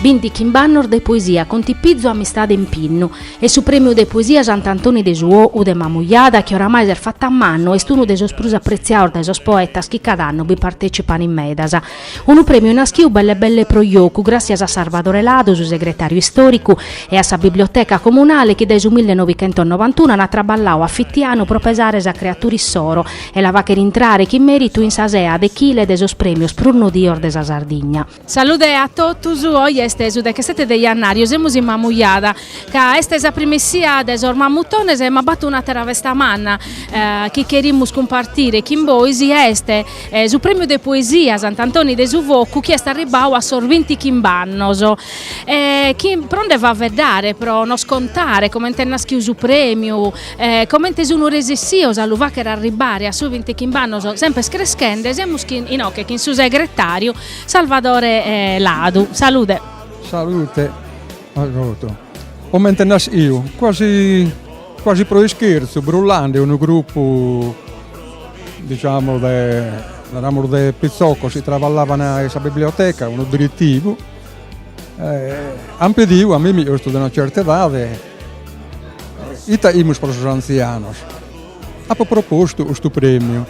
20 chimbannor de poesia con tipizzo amistade in pinnu e su premio de poesia Sant'Antoni de Suo o de Mamuiada che oramai è fatta a mano e uno de sos prus appreziados de sos poetas che cada anno vi partecipano in Medasa. Un premio naschiu belle pro iocu grazie a Salvador Elado, su segretario storico e a sa biblioteca comunale che dal 1991 ha traballau a Fittiano pro pesare sa creaturi soro e la va che rintrare chi merito in sasea de chile de sos premios prunno dior de sa Sardigna. Salute a tutti su oggi estesu de che siete degli annari, semus in Mamuiada, che estesa primessia de sor mammutones e ma battu una terra vesta manna, chi cherimus compartire chi in boisi este su premio de poesia Sant'Antoni de Suvocu chi est arribau a sor 20 chimbannoso. Chi pronde va a vedere pro non scontare come te naschiu su premio, come te su resessios a luva che era arribare a su 20 chimbannoso sempre screschende, semus in ocche chi in su segretario Salvatore Ladu. Salute. Salute. Come te naschiu, quasi pro scherzo, Brullande, un gruppo diciamo dell'amor de Pizzocco si travallavano a questa biblioteca, uno direttivo. Ampediu a me io sto di una certa età itaimus per gli anziani ha proposto questo premio,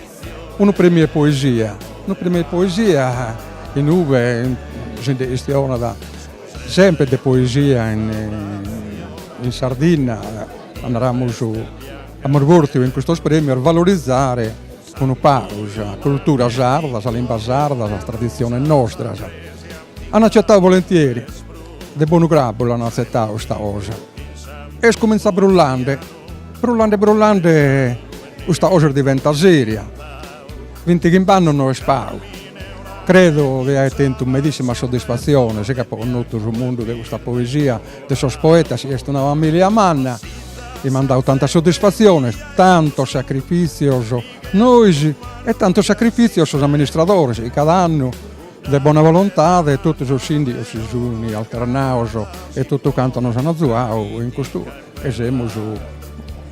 un premio poesia in Uve si gestiona da sempre di poesia in Sardegna andremo a Morvortio in questo premio a valorizzare una pausa, cultura sarda, la lingua sarda, la tradizione nostra. Hanno accettato volentieri, de buon grado hanno accettato questa cosa. E comincia a Brullande, questa cosa diventa seria. 20 chimbano non è spau. Credo che hai tenuto una medesima soddisfazione, se che ho conosciuto sul mondo di questa poesia, di questi poeti, si è una famiglia manna, mi ha mandato tanta soddisfazione, tanto sacrificio noi e tanto sacrificio gli amministratori, che cada anno di buona volontà di tutti i sindaci, i alternati e tutto quanto nos hanno aiutato in questo e siamo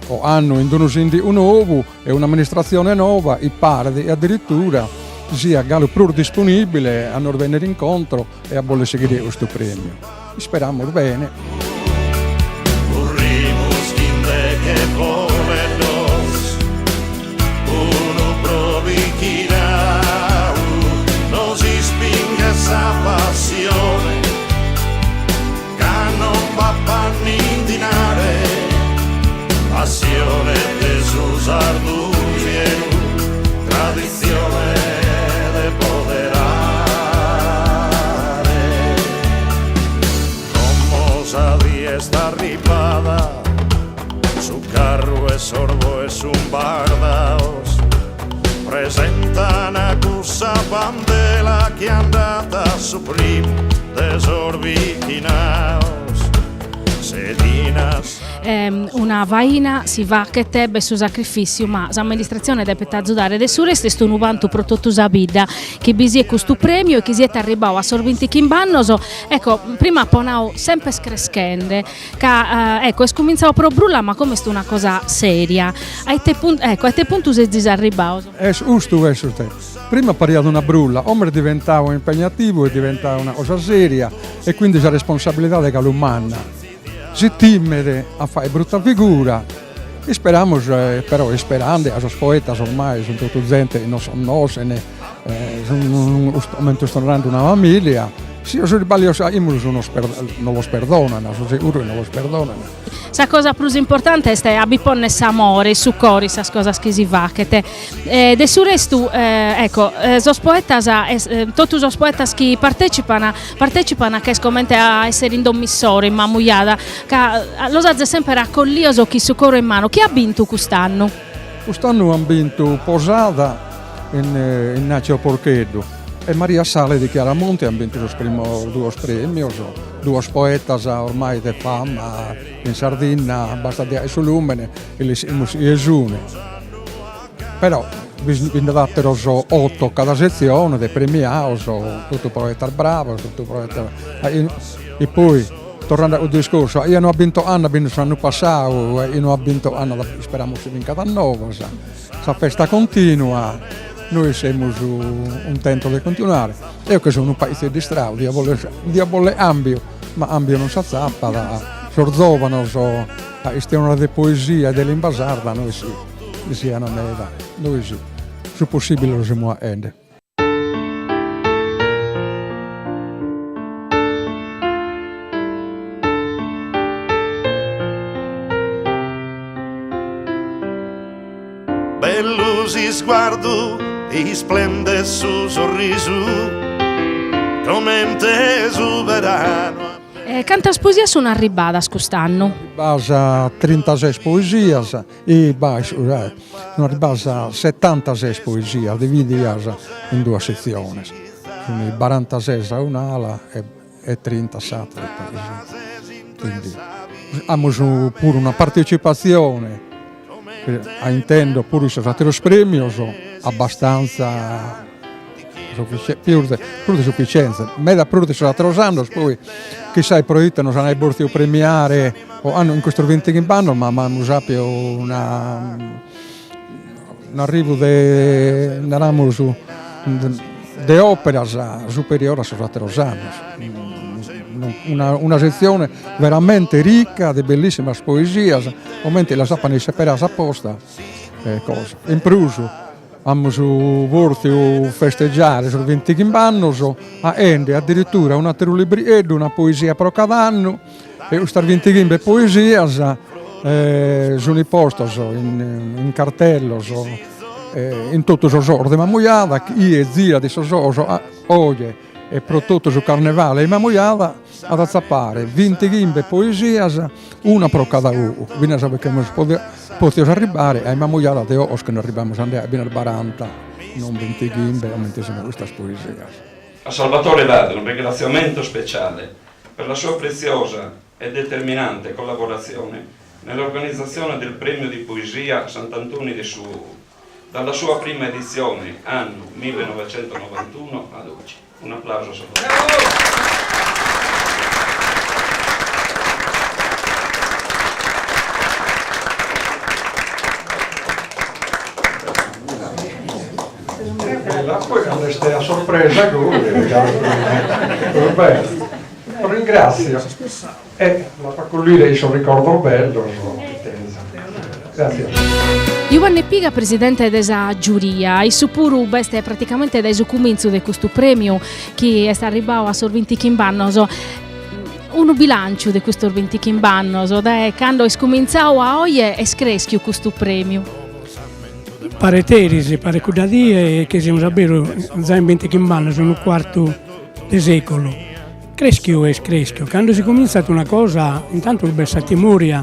o hanno in uno sindaco nuovo e un'amministrazione nuova, i pardi e addirittura sia Gallo pur disponibile a non venire incontro e a voler seguire questo premio. Speriamo bene. Esa passione che non va a nindinare, passione de su Sardugno, tradizione de poderare. Como sabía esta arribada, su carro es sordo, es un bardaos, presentan a cussa bandela che è andata su primo desorbitinaos sedinas. Una vaina si va che tebbe su sacrificio, ma l'amministrazione deve aiutare de su reste sto nubantu pro tutto sa vita che bisie questo premio e che siete arrivati a sorvinti chimbannoso. Ecco, prima ponau sempre screschende che ecco, è cominciato pro brulla, ma come sto una cosa seria. A te punto sei disarribato. È giusto questo te. Prima parliamo di una brulla, ora diventava impegnativo e diventava una cosa seria e quindi la responsabilità è l'umana. Si timide a fare brutta figura e speriamo però sperando a questi poeti ormai sono tutti gente non sono nostri mentre sto andando una famiglia se io sbaglio non lo perdonano, sono sicuro che non lo perdonano. La cosa più importante è abipone amore su cori, sa cosa che si va che te de su resto ecco sos poetas tutti os poetas che partecipano che scommente a essere in domissore in Mamuiada che lo sa sempre raccoglioso chi su coro in mano. Chi ha vinto quest'anno? Quest'anno hanno vinto Posada in Nacio Porchedo e Maria Sale di Chiaramonte hanno vinto due premi, due poetas ormai di fama in Sardegna, basta dire su Lumene e le esune. Però bisogna dare 8 cada sezione, dei premiati, tutto poeta bravo, tutto poeta. E poi, tornando al discorso, io non ho vinto Anna, l'anno passato, io non ho vinto Anna, speriamo si vinca da nuovo, la festa continua. Noi siamo un tento di continuare. Io che sono un paese di strada, di voler ambito. ma ambio non si zappa da sorzovano istiamo di poesia e dell'invasarda, noi sì, sia una meda, noi sì, se possibile lo siamo a ende. Bello si sguardo e splende il suo sorriso come un tesoverano. Quantas poesie sono arrivate quest'anno? Basa 36 poesie e sono arrivate 76 poesie, divididas in due sezioni. Sono i 46 a un'ala e 37 poesie. Quindi abbiamo pure una partecipazione. Intendo pure se fate lo premio abbastanza più di sufficienza. Me da più di 4 anni, poi chissà i progetti non saranno borsi premiare o hanno in questo 20 anni, ma hanno già più un arrivo di opere superiore a 4 anni. Una sezione veramente ricca di bellissime poesie, momenti la sapano separare apposta cosa. In più abbiamo voluto festeggiare sul 20 anni a Ende addirittura una librietto, una poesia per cada anno e queste 20 poesie sono poste in cartello in tutto il giorno di Mamuiada, io e zia di Sososo oggi e prodotto sul carnevale in Mamuiada ad azzappare 20 poesie, una per cada uno. Quindi sappiamo che possiamo arrivare a Mamuiada di oggi che arriviamo a 40, non 20 gimbe, aumentissimo queste poesie. A Salvatore Dado un ringraziamento speciale per la sua preziosa e determinante collaborazione nell'organizzazione del premio di poesia Sant'Antonio de Suo, dalla sua prima edizione, anno 1991 ad oggi. Un applauso a Salvatore. Poi andate a sorpresa ringrazio e la colire un ricordo bello. Grazie. Giovanni Piga, presidente della giuria, il Supuru è praticamente da comincio di questo premio che è arrivato a 20 anni. Un bilancio di questo 20 anni, da quando è cominciato a oggi è cresciuto questo premio. Pare terisi, pare cudadie che siamo davvero già in 20 anni, sono un quarto di secolo. Cresciuto e cresciuto. Quando si è cominciata una cosa, intanto il bel timoria,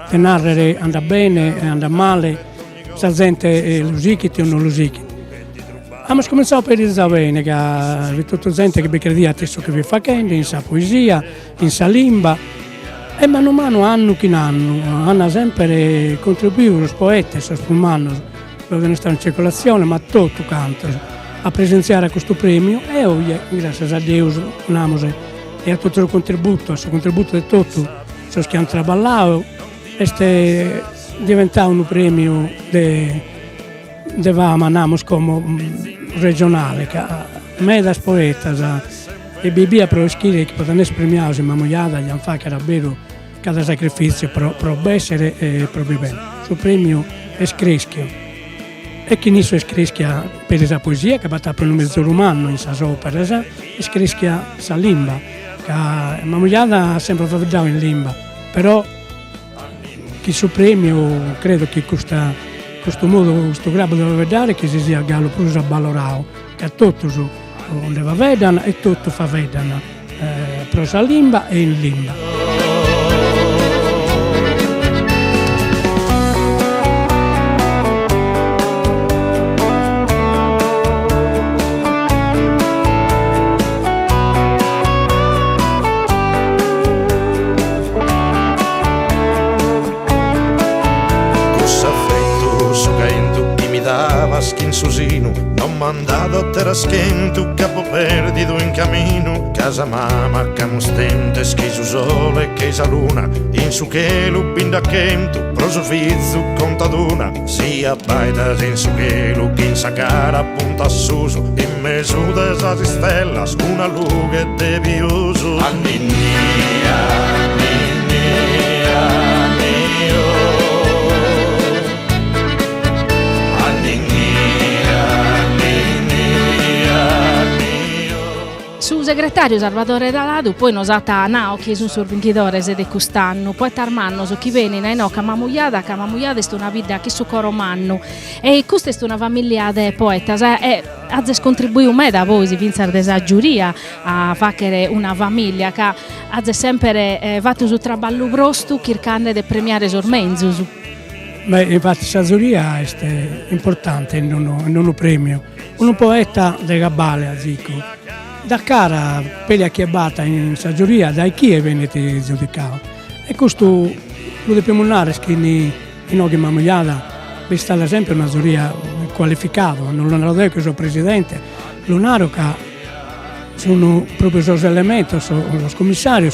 di narrare anda bene e anda male, la gente lo sicchiti o non lo sicchiti. Abbiamo cominciato per il bene, che c'è tutta gente che crede a questo che vi fa in sa poesia, in sa limba, e mano a mano, anno che anno, hanno sempre contribuito i poeti, i spumani, che non stanno in circolazione, ma tutto canto a presenziare a questo premio e oggi, grazie a Dio, e a tutto il contributo di tutti, sono che hanno lavorato, è diventato un premio di Manamos come regionale, che a me da poeta e bibia per schire che potevano premiare in Mamuiada, gli hanno fatto davvero cada sacrificio per essere e per vivere. Il premio è cresciuto. E chi inizia a scrischia per la poesia, che va a per un mezzo romano in sua opera, e scrischia sa limba, che Mamuiada ha sempre fatto in limba, però chi su premio credo che questo modo, questo grado deve vedere che si sia gallo più valorao, che tutto deve vedere e tutto fa vedere, prosa limba e in limba. Skin susino, non mandato te raschen tu capo perdido in cammino casa mamma camustente schiso sole che sa luna in su che lupinda che tu prosofizzu contaduna sia baita in su che lupin sa cara punta suso in mesu de sa stella una luga de biuso annia Su segretario Salvatore Daladu poi nosata nao che è un sorvinchidore de quest'anno poi tarmanno su chi viene no camamugliada è una vita che su coro manno e questa è una famiglia de poetas e ha contribuito me da voi si pensare desa giuria a fare una famiglia che ha sempre fatto su traballo grosso cercando di premiare sormenzo. Beh, infatti la giuria è importante in un premio un poeta de Gabale a Zico da cara per chi è batta in giuria da chi è venuto giudicato e questo lo dobbiamo nare che in ogni mamugliata è stata sempre una giuria qualificata non lo detto che sono presidente l'onaro che sono proprio questi elementi sono i commissari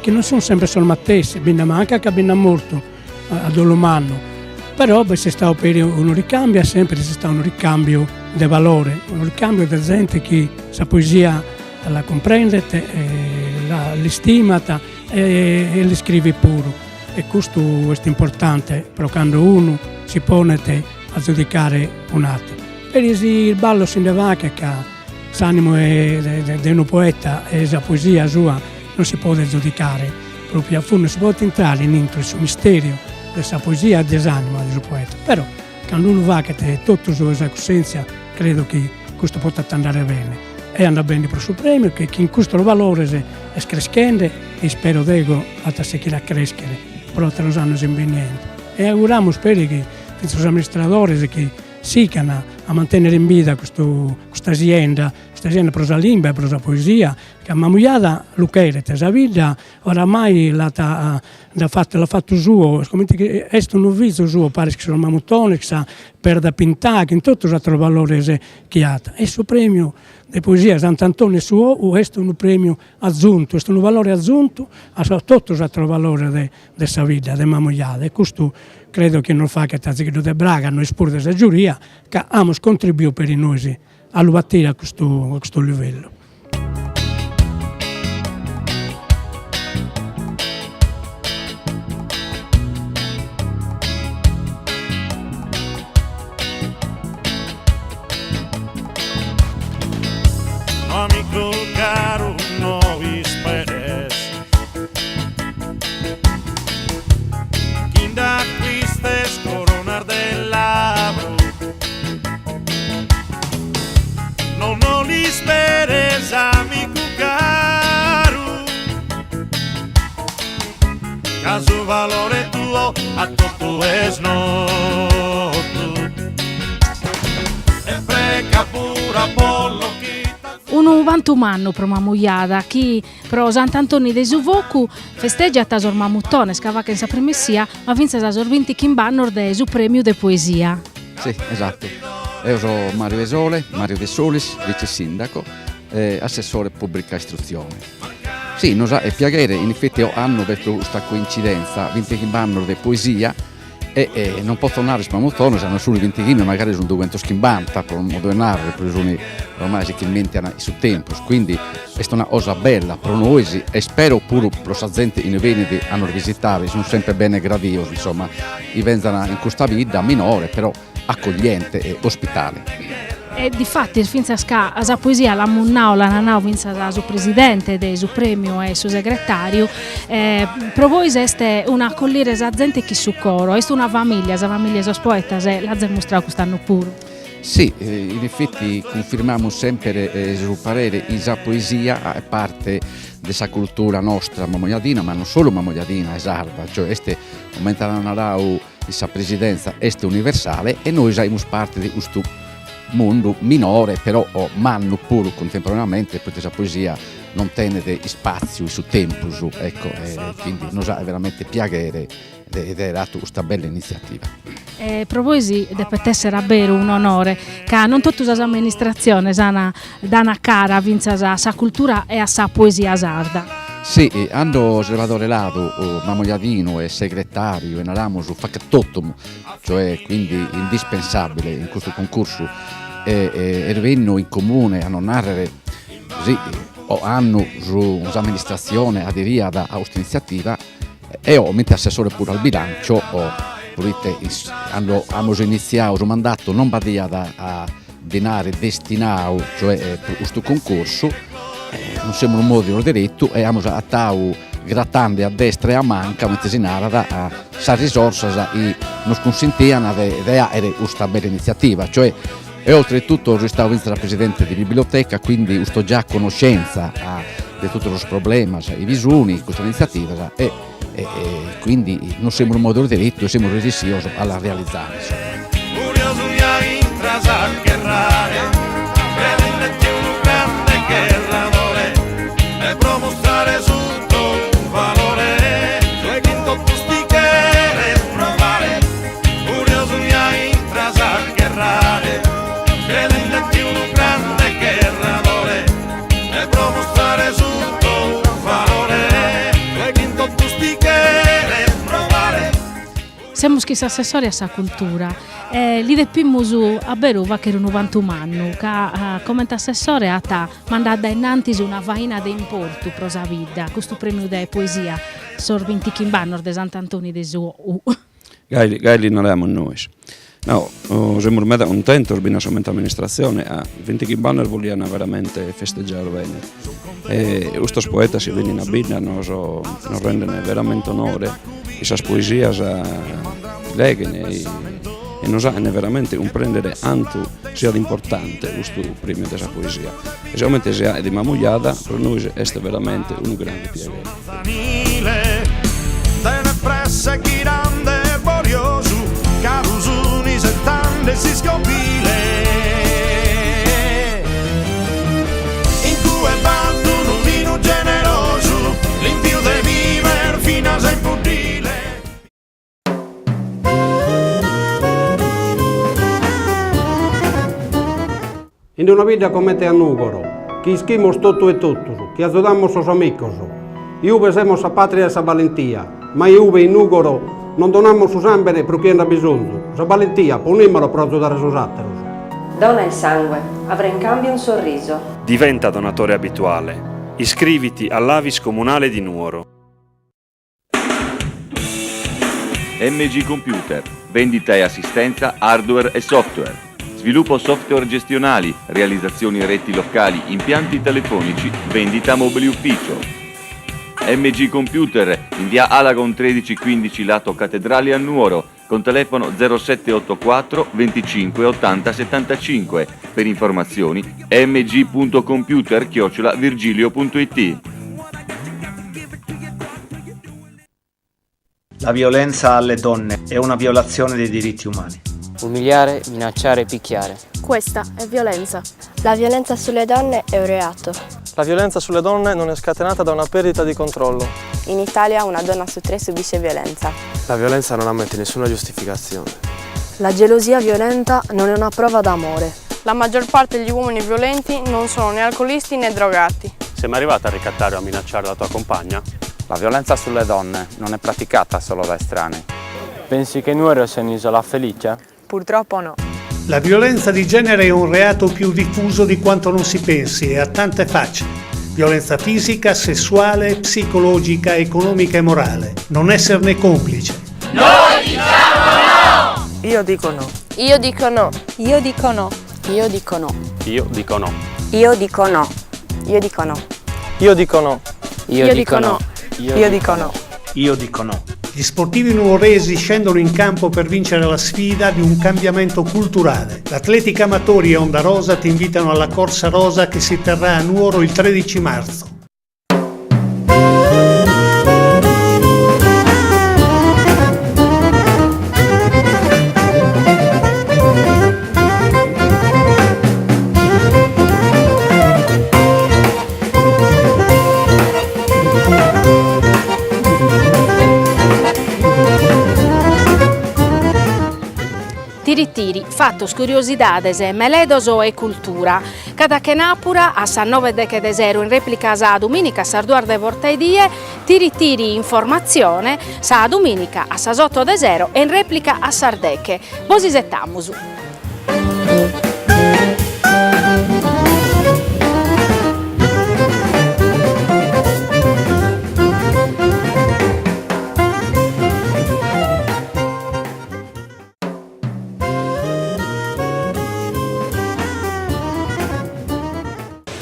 che non sono sempre solo mattesi ma anche che abbiano morto a Dolomanno però se sta per un ricambio sempre se sta un ricambio di valore, un ricambio di gente che la poesia la comprende, l'estimata e le scrive pure e questo è importante però quando uno si pone a giudicare un altro. Per il ballo si deve che l'animo di un poeta e la poesia sua non si può giudicare proprio a fondo, si può entrare dentro il suo mistero questa poesia è desanima del poeta, però quando uno va che è tutto su questa coscienza, credo che questo possa andare bene e andare bene per il suo premio, che in questo valore è crescendo e spero Dego a seguire a crescere, però te lo sanno sempre niente. E auguriamo, spero che gli amministratori che siano a mantenere in vita questa azienda per la lingua e per la poesia, che a Mamugliada lo chiede, la vita oramai l'ha fatto suo, è un viso suo, pare che sono mamutone, che sa per da pintare, che in tutto ha trovato valore che ha. E il suo premio di poesia Sant'Antonio suo è un premio aggiunto, è un valore aggiunto a tutto ha trovato valore della vita, di Mamugliada. E questo credo che non fa che Tazzichino de Braga, noi spur della giuria, che abbiamo contribuito per noi a battere a questo livello. Amico caro, no esperes Quinda quistes coronar del labro No li esperes, amico caro Caso valore tuo a tutto es noto E freca pura pollo che Un vantumanno pro Mamugliada, chi pro Sant'Antonio de Suvocu festeggia a Sor Mamuttone, scava che in sa primessia, ma vinse a Sor 20 Kimbannor de su premio de poesia. Sì, esatto. Io sono Mario De Solis, vice sindaco, assessore pubblica istruzione. Sì, è piacere, in effetti hanno per questa coincidenza 20 Kimbannor de poesia e non posso tornare a Mamuttone, se non sono 20 chimi, magari sono 200 schimbanta, per non tornare, per ormai sicuramente su tempo, quindi è una cosa bella per noi e spero pure per la gente in veniti a visitare, sono sempre bene gradiosi, insomma, vengono in questa vita minore, però accogliente e ospitale. E di fatti, finza a sa poesia la Munnao, la Nanao, vinsa da suo presidente, del suo premio e suo segretario, pro voi è una collire sa gente che su coro, è una famiglia, sa famiglia sos poetas, la zè mostrò quest'anno pure. Sì, in effetti confermiamo sempre il suo parere, la poesia è parte della cultura nostra mamogliadina, ma non solo mamogliadina, è sarda, cioè este mentre narrau questa presidenza è universale e noi siamo parte di questo mondo minore, però manno pure contemporaneamente, perché la poesia non tenere spazio su tempo, ecco, quindi nos ha veramente piacere ed è dato questa bella iniziativa. Proposi deve essere davvero un onore che non tutte le amministrazioni danno cara a sa cultura e a sa poesia sarda. Sì, hanno osservatore lato, Mamogliadino e segretario, e Naramosu, fa tutto, cioè quindi indispensabile in questo concorso, e vengono in comune a non narrare così, o hanno un'amministrazione aderita a questa iniziativa, e mentre assessore pure al bilancio, hanno iniziato il mandato non badia a denaro destinato, cioè questo concorso, non siamo un modo di diritto e abbiamo attau grattando a destra e a manca mentre si narra a sa risorsa e non consentiano di avere questa bella iniziativa, cioè e oltretutto io stavo da presidente di biblioteca, quindi sto già a conoscenza di tutti i problemi, i visuni, questa iniziativa e quindi non siamo un modo di diritto e siamo resissiosi alla realizzare. Pro mostrare tutto un valore, cioè che tu sti quieres provare, curioso mi hai intras a guerrare, credendoti un grande guerratore, e pro mostrare tutto un valore, cioè che tu sti quieres provare. Siamo schisi assessori a sa cultura. Li deppimus a Beruva che era 91 anni, che come assessore ha mandato innanzi una vaina di importo pro sa vita, questo premio di poesia, sor 20 chimbannor de Sant'Antonio de Suo. Gaili non abbiamo noi. No, siamo ormai contenti, non solamente l'amministrazione, 20 chimbannor vogliono veramente festeggiare bene. E questi poeti si vengono a Bina, nos rendono veramente onore, queste poesie leggono e nos hanno veramente un prendere anto sia importante questo premio della poesia. E sicuramente sia di Mamogliada, per noi è veramente un grande piacere. In cui è fatto un vino generoso, limpio de viver fino a sei pudrile. In una vita come te a Núgoro, que isquimos todo e todos, que ajudamos os amigos, e uve semos a patria e sa valentia, ma uve in Núgoro non donamos o sangue per chi ha bisogno, sa valentia ponímolo per aiutare os atteros. Dona il sangue, avrà in cambio un sorriso. Diventa donatore abituale. Iscriviti all'Avis Comunale di Nuoro. MG Computer, vendita e assistenza hardware e software. Sviluppo software gestionali, realizzazioni reti locali, impianti telefonici, vendita mobili ufficio. MG Computer in via Alagon 1315 lato Cattedrale a Nuoro con telefono 0784 25 80 75. Per informazioni mg.computer@virgilio.it. La violenza alle donne è una violazione dei diritti umani. Umiliare, minacciare, picchiare. Questa è violenza. La violenza sulle donne è un reato. La violenza sulle donne non è scatenata da una perdita di controllo. In Italia una donna su 3 subisce violenza. La violenza non ammette nessuna giustificazione. La gelosia violenta non è una prova d'amore. La maggior parte degli uomini violenti non sono né alcolisti né drogati. Sei mai arrivata a ricattare o a minacciare la tua compagna? La violenza sulle donne non è praticata solo da estranei. Pensi che Nuoro sia un'isola felice? Purtroppo no. La violenza di genere è un reato più diffuso di quanto non si pensi e ha tante facce. Violenza fisica, sessuale, psicologica, economica e morale. Non esserne complice. Noi diciamo no! Io dico no. Io dico no. Io dico no. Io dico no. Io dico no. Io dico no. Io dico no. Io dico no. Io dico no. Io dico no. Io dico no. Gli sportivi nuoresi scendono in campo per vincere la sfida di un cambiamento culturale. L'Atletica Amatori e Onda Rosa ti invitano alla Corsa Rosa che si terrà a Nuoro il 13 marzo. partire fattos, curiosidades, meledos e cultura. Cada che napura a San 9:00 in replica sa domenica sarduarde vortaidie, tiri informazione sa domenica a sa 8:00 e in replica a Sardecche. Bosi settamus.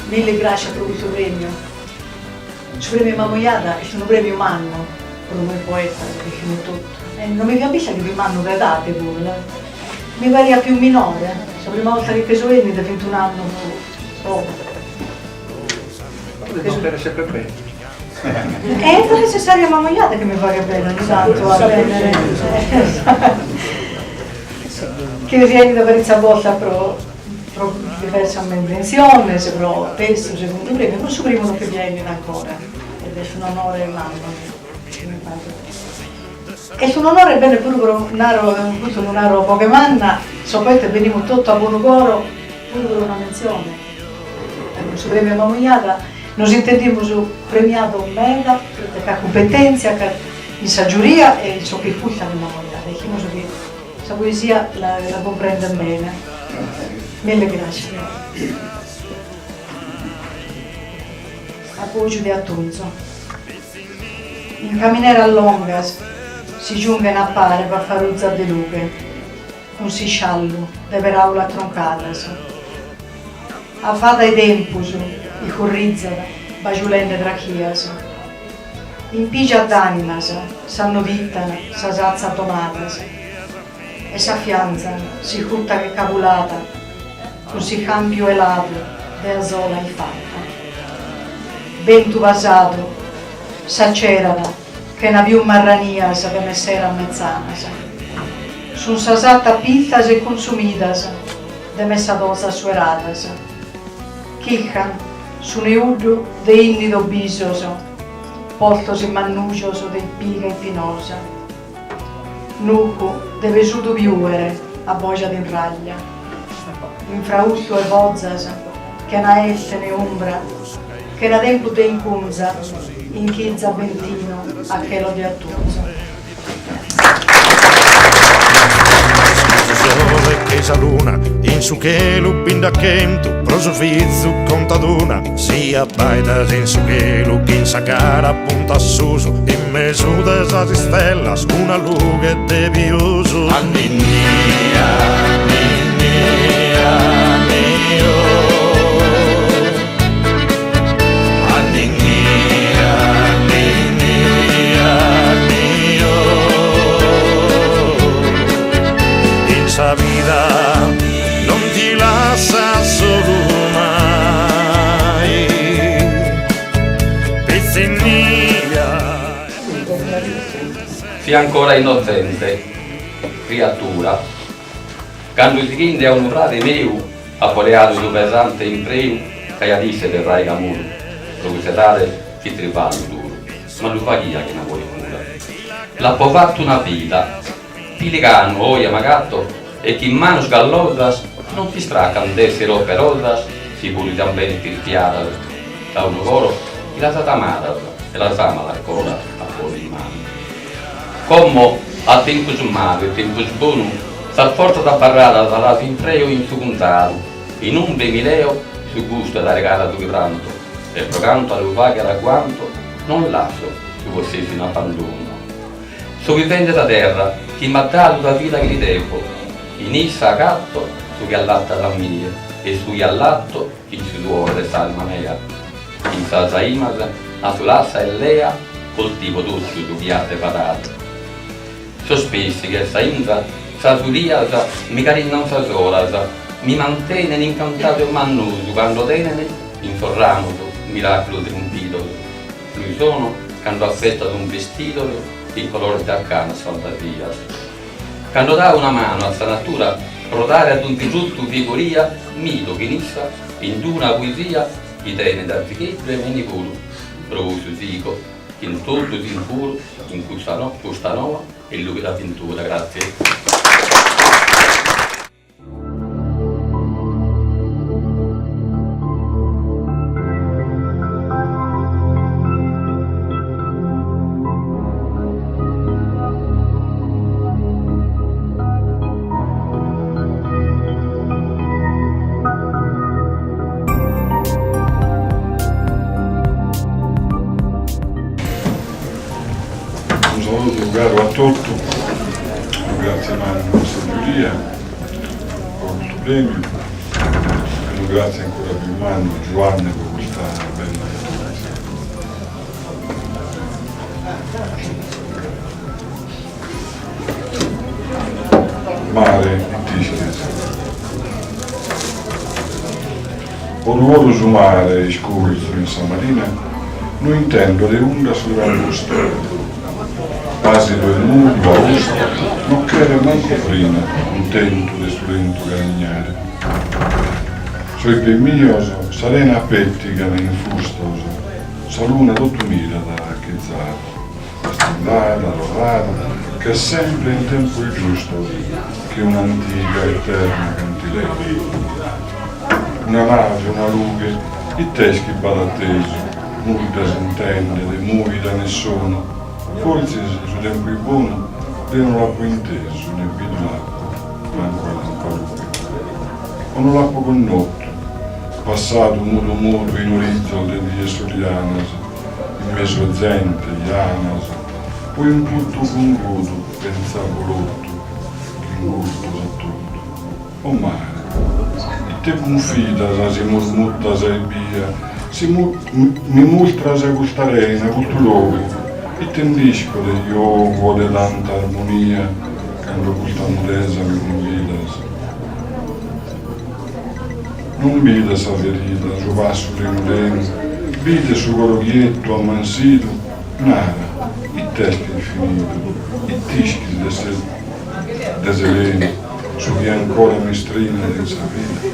Mille grazie per questo premio. Il premio Mamoiada è un premio umano, come poeta, diciamo tutto. Non mi capisce che vi hanno gradate pure. Mi varia più minore. La prima volta che so venni da 21 anni. Per sempre bene. È necessaria Mamoiada che mi fa bene, ogni tanto a prendere. Che vieni da questa volta però diversamente insieme, se però testo, secondo premio, non sapremo che viene ancora, ed è un onore l'anno. È un onore bene pure per un naro Pokémon, sopetto veniamo tutto a buon coro, pure per una menzione. Su premio Mamoiada nos intendiamo su premiato mega, per competenza, in sa giuria e il suo che fusta di Mamoiada, diciamo che questa poesia la comprende bene. Mille grazie. Appoggio di Attunzo. In camminera lunga si giunge a pare per fare uzza de lughe, un si sciallo, de per aula troncata. A fada i tempus, i currizzara, bagiulende trachias. In pigia d'animas, sanno dittana, sa sazza tomatas. E sa fianza, si cutta che capulata, così cambio elato della sola infatta. Vento vasato, s'accerada, che na più marrania sa che messera a mezzana. Sun sasata piltas e consumitas, de messa dosa sueratas. Chiccan, su neudo de indido bisoso, portos in mannucioso de piga e pinosa. Nuco, de vesuto viuere, a bogia d'inraglia. Infrautto e vozzas, che na ettene ombra, che na tempo te incunza, in chizza ventino, a che lo di Attunzo. Sole che sa luna, in su che lupinda chento, prosufizzu contaduna, sia baidas in su che lupin sa cara punta suso, in mesuda sa stella, una luga de biuso. Anninia. Esa vida non ti lascia solo mai, pezzinnia. Sia ancora innocente, creatura, quando si chinde a un frate meu, appoleato su pesante impreu, che ya disse del rai amor, procusetare si triballo duro, ma lo fa chi che non vuole cura. L'ha fatto una vita, pilicano, oia magatto, e chi in mano sgallosas non ti straccan d'essere operosas, si pulita bene tirchiadas, da un coro, e la satamadas, e la sama ancora a fuori di mano. Come a tempo male e tempo buono, sa forza da barrata dalla finfreo in su contato, in un bemileo su gusto da regala tu pranto, e procanto all'uva che era quanto, non lascio su vostri in abbandono. So vivente da terra, chi m'ha dato la vita che gli devo, in issa gatto, su che allatta la mia, e su che allatto, chi si duole salma mea. In salsa imas, a sulassa e lea, coltivo dolce su piatte patate. Sospessi che sa inza, sa suriasa, mi carinnan sa solasa, mi mantene incantato e mannuso, quando tenene, in forramuto, miracolo trimpidolo. Lui sono, quando affetta ad un vestitolo, il colore d'arcana fantasia. Quando dà una mano a sta natura, rodare ad un disgiunto figuria, mito che nissa, in una poesia, i tene da zichetto e meni puro, provo dico, in tutto di impuro, in questa nuova e lui la pintura, grazie. saluto caro a tutti, grazie a questa giuria per questo premio e grazie ancora più a Giovanni per questa bella mare e tisches. O ruolo su mare e scorso in Samarina non intendo le onde sulla costa. Asilo il mondo a osta, non crede manco prima, contento del studento gagnare. Soi per mio, sarena pettica ne infustosa, saluna tutto mira da acchezzare, stillata, dorata, che è sempre in tempo il giusto, che un'antica eterna cantilena. Una nave, una lughe, i teschi badattesi, molta s'intende, le muovi da nessuno, forse su tempo buono, non l'ha più inteso, ne vedo l'acqua, manco all'ampalughe. O non l'ha più connotto, passato muto in orizzonte di Esurianas, in mezzo a gente, Ianas, poi un tutto conguto, pensavo lotto, che gusto a tutto. O mare, te confida, si murmutta, si via, mi mostra se questa arena, questo luogo, e tendisco di io di tanta armonia, quando questa mudesa mi convida. Non vide sa ferita, su passo rimureno, vide su coroghietto ammansito, nada, i testi infinito, i tischi de sereno, su chi ancora mestrina di sapere.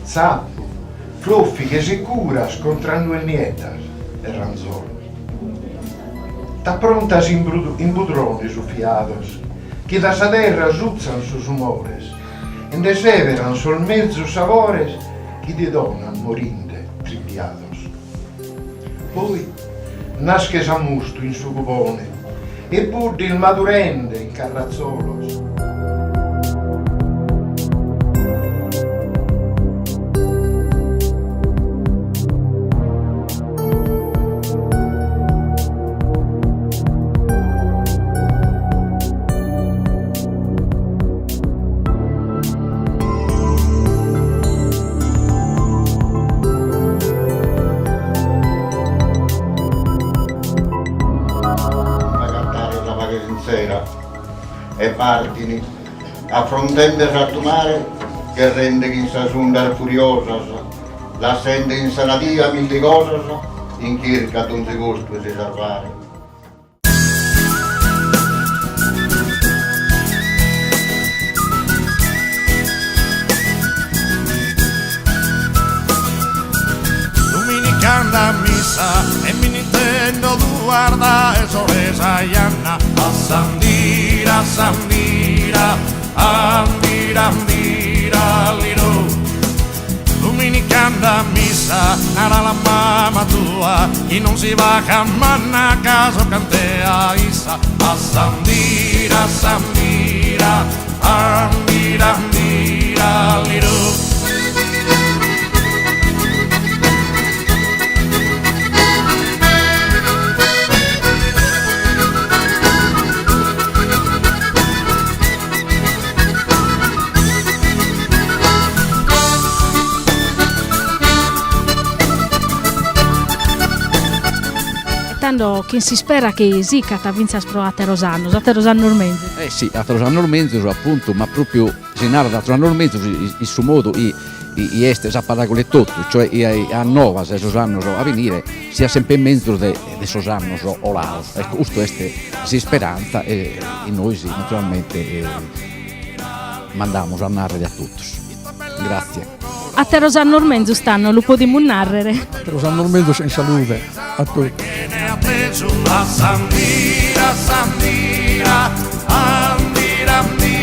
Sappo, fluffi che si curas contra le nietas e ranzones. Ta prontas in budrones ufiados, que da sa terra zuzzan sus humores, en deseveran sol mezzo sabores, que ti donan morinde tripiados. Poi nasce Samusto in su cupone, e burdi il madurende in carrazzolos. E partini, affrontando il mare che rende chi sa sundar furiosas, la sente insanativa mille cosas, in circa d'un gusto e si salvare. Dominicana a missa e mi Nintendo guarda e soresa Ianna a Sandira, Sandira, Andira, Andira, Liro. Dominicana a missa, era la mamma tua, e non si va a manna a caso cantea Issa a Sandira, Sandira, Andira, Andira, Liro. Chi si spera che si vinca a Terosanno Ormenzo. Sì, a Terosanno Ormenzo appunto, ma proprio si narra da Terosanno Ormenzo in suo modo i este a parlare tutto, cioè a nuova se esos annos a venire sia sempre in mezzo de esos annos o lao. Ecco, questo è speranza e noi sì, naturalmente mandiamo a narrare a tutti. Grazie. A te Rosanno Ormenzo stanno, lo potremmo narrare. Rosanno Ormenzo in salute a tutti. Sandira, Sandira, Andira, Andira.